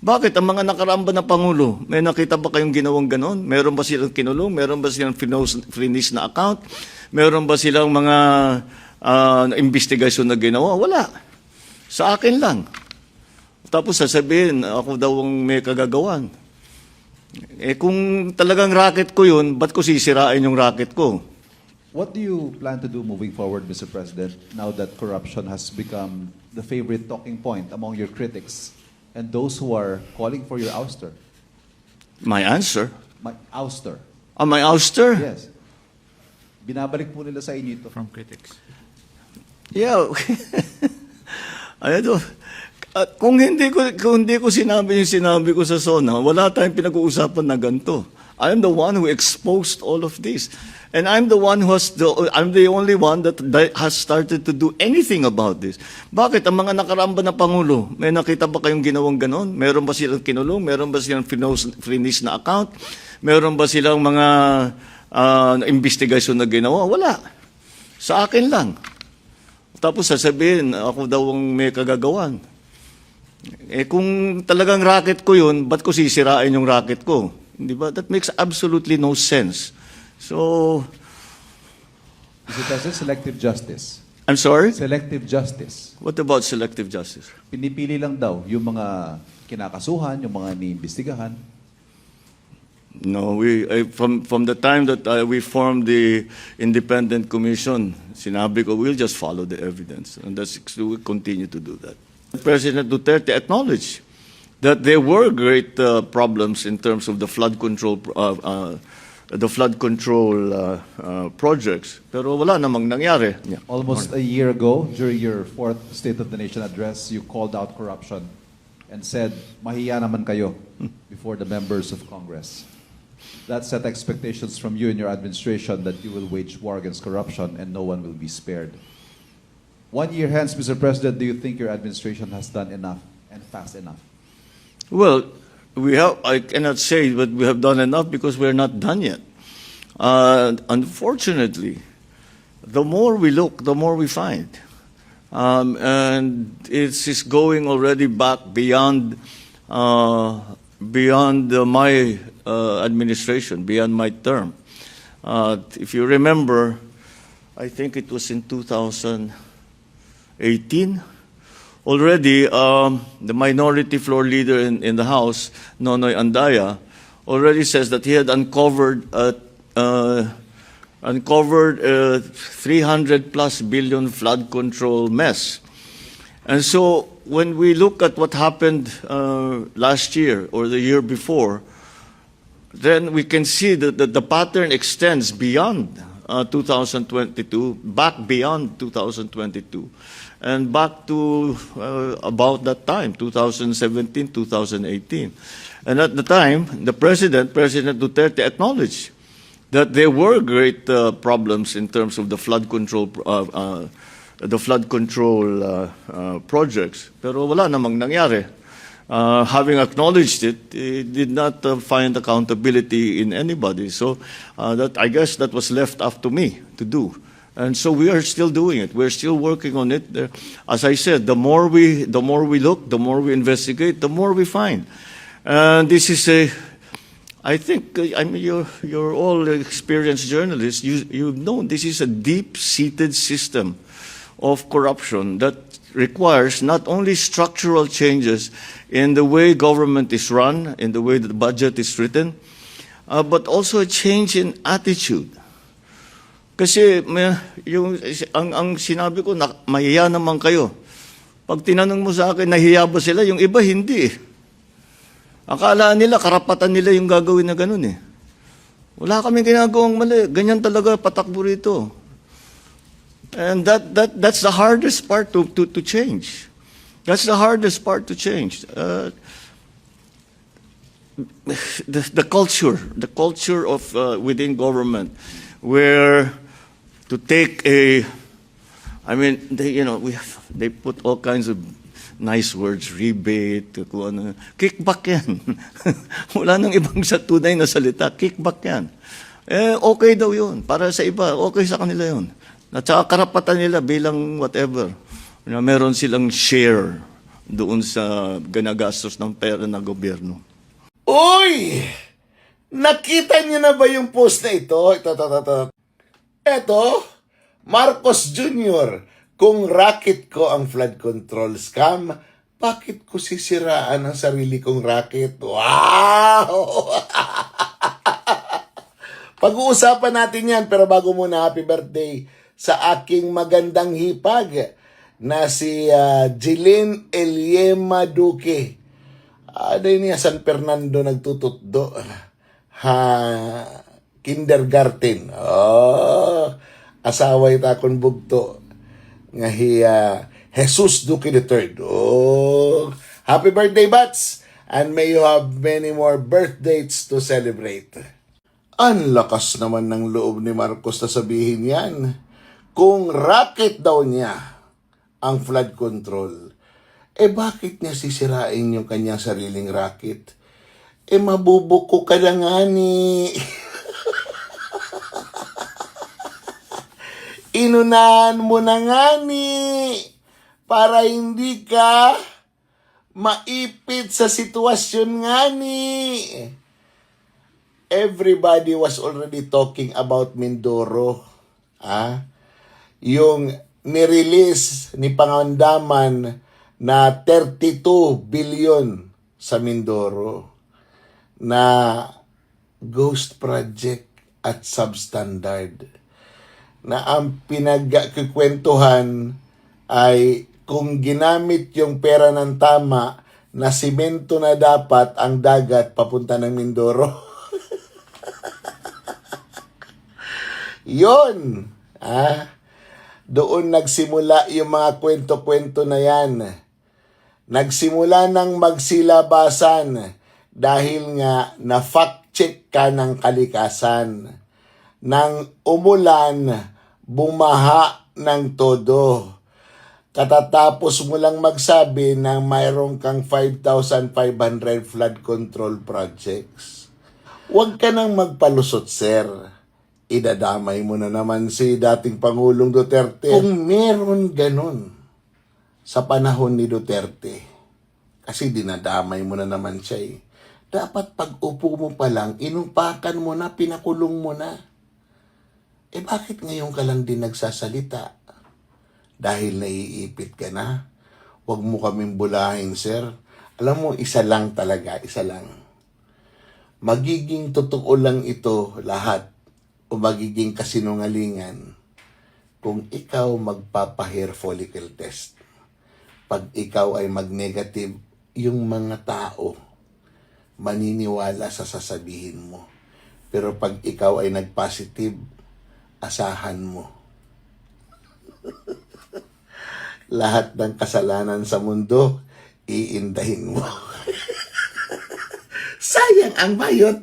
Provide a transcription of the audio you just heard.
Bakit ang mga nakaraang ba na Pangulo, may nakita ba kayong ginawang ganon? Meron ba silang kinulong? Meron ba silang freeze na account? Meron ba silang mga investigasyon na ginawa? Wala. Sa akin lang. Tapos sasabihin, ako daw ang may kagagawan. Eh kung talagang racket ko yun, ba't ko sisirain yung racket ko? What do you plan to do moving forward, Mr. President, now that corruption has become the favorite talking point among your critics and those who are calling for your ouster? My answer? My ouster. My ouster? Yes. Binabalik po nila sa inyo ito. From critics. Yeah. Ano, kung hindi ko sinabi yung sinabi ko sa SONA, wala tayong pinag-uusapan na ganito. I am the one who exposed all of this. And I'm the only one that has started to do anything about this. Bakit ang mga nakaraang ba na Pangulo, may nakita ba kayong ginawang ganon? Meron ba silang kinulong? Meron ba silang freeze na account? Meron ba silang mga investigasyon na ginawa? Wala. Sa akin lang. Tapos sasabihin, ako daw ang may kagagawan. Eh kung talagang racket ko yun, ba't ko sisirain yung racket ko? Di ba? That makes absolutely no sense. So, Mr. President, selective justice. I'm sorry? Selective justice. What about selective justice? Pinipili lang daw yung mga kinakasuhan, yung mga iniimbestigahan. No, from the time that we formed the independent commission, sinabi ko, we'll just follow the evidence. And we'll continue to do that. President Duterte acknowledged that there were great problems in terms of the flood control projects. Pero wala namang nangyari. Yeah. Almost a year ago, during your fourth State of the Nation address, you called out corruption and said, mahiya naman kayo before the members of Congress. That set expectations from you and your administration that you will wage war against corruption and no one will be spared. 1 year hence, Mr. President, do you think your administration has done enough and fast enough? Well, I cannot say that we have done enough because we're not done yet. Unfortunately, the more we look, the more we find. And it's going already back beyond my administration, beyond my term. If you remember, I think it was in 2018, already the minority floor leader in the House, Nonoy Andaya, already says that he had uncovered 300 plus billion flood control mess. And so when we look at what happened last year or the year before, then we can see that the pattern extends beyond 2022, back beyond 2022, and back to about that time, 2017, 2018. And at the time, President Duterte acknowledged that there were great problems in terms of the flood control projects. Pero wala namang nangyari. Having acknowledged it, he did not find accountability in anybody. So I guess that was left up to me to do. And so we are still doing it. We're still working on it. As I said, the more we look, the more we investigate, the more we find. And this is I think, I mean, you're all experienced journalists. You've known this is a deep-seated system of corruption that requires not only structural changes in the way government is run, in the way that the budget is written, but also a change in attitude. Kasi ang sinabi ko, mahiya naman kayo. Pag tinanong mo sa akin, nahiya ba sila? Yung iba, hindi. Akala nila, karapatan nila yung gagawin na ganun eh. Wala kaming ginagawang mali. Ganyan talaga patakbo rito. And that's the hardest part to change. That's the hardest part to change. The culture of within government, where to take they put all kinds of nice words, rebate, kickback yan. Wala nang ibang sa tunay na salita, kickback yan. Okay daw yun. Para sa iba, okay sa kanila yun. At saka karapatan nila bilang whatever. Meron silang share doon sa ganagastos ng pera ng gobyerno. Uy! Nakita niyo na ba yung post na ito? Ito, Marcos Jr. Kung racket ko ang flood control scam, bakit ko sisiraan ang sarili kong racket? Wow! Pag-uusapan natin yan, pero bago muna, happy birthday sa aking magandang hipag na si Jeline Eliema Duque. Ano yun niya, San Fernando nagtututdo. Kindergarten. Oh, asawa ita akong bugto. Nga Jesus Duque III. Oh, happy birthday, Bats! And may you have many more birthdays to celebrate. Ang lakas naman ng loob ni Marcos na sabihin yan. Kung racket daw niya ang flood control, bakit niya sisirain yung kanyang sariling racket? Mabubuko ka na nga ni. Inunahan mo na nga ni para hindi ka maipit sa sitwasyon nga ni. Everybody was already talking about Mindoro. Yung nirelease ni Pangandaman na 32 billion sa Mindoro na ghost project at substandard, na ang pinagkikwentuhan ay kung ginamit yung pera ng tama, na simento na dapat ang dagat papunta ng Mindoro. Yon, doon nagsimula yung mga kwento-kwento na yan. Nagsimula ng magsilabasan dahil nga na-fact check ka ng kalikasan. Nang umulan, bumaha ng todo. Katatapos mo lang magsabi na mayroon kang 5,500 flood control projects. Huwag ka nang magpalusot, sir. Idadamay mo na naman si dating Pangulong Duterte. Kung meron ganun sa panahon ni Duterte, kasi dinadamay mo na naman siya. Dapat pag upo mo pa lang, inupakan mo na, pinakulong mo na. Bakit ngayon ka lang din nagsasalita? Dahil naiipit ka na? Huwag mo kaming bulahin, sir. Alam mo, isa lang talaga, isa lang. Magiging totoo lang ito lahat o magiging kasinungalingan kung ikaw magpapa-hair follicle test. Pag ikaw ay mag-negative, yung mga tao maniniwala sa sasabihin mo. Pero pag ikaw ay nag-positive, asahan mo. Lahat ng kasalanan sa mundo, iindahin mo. Sayang ang bayot.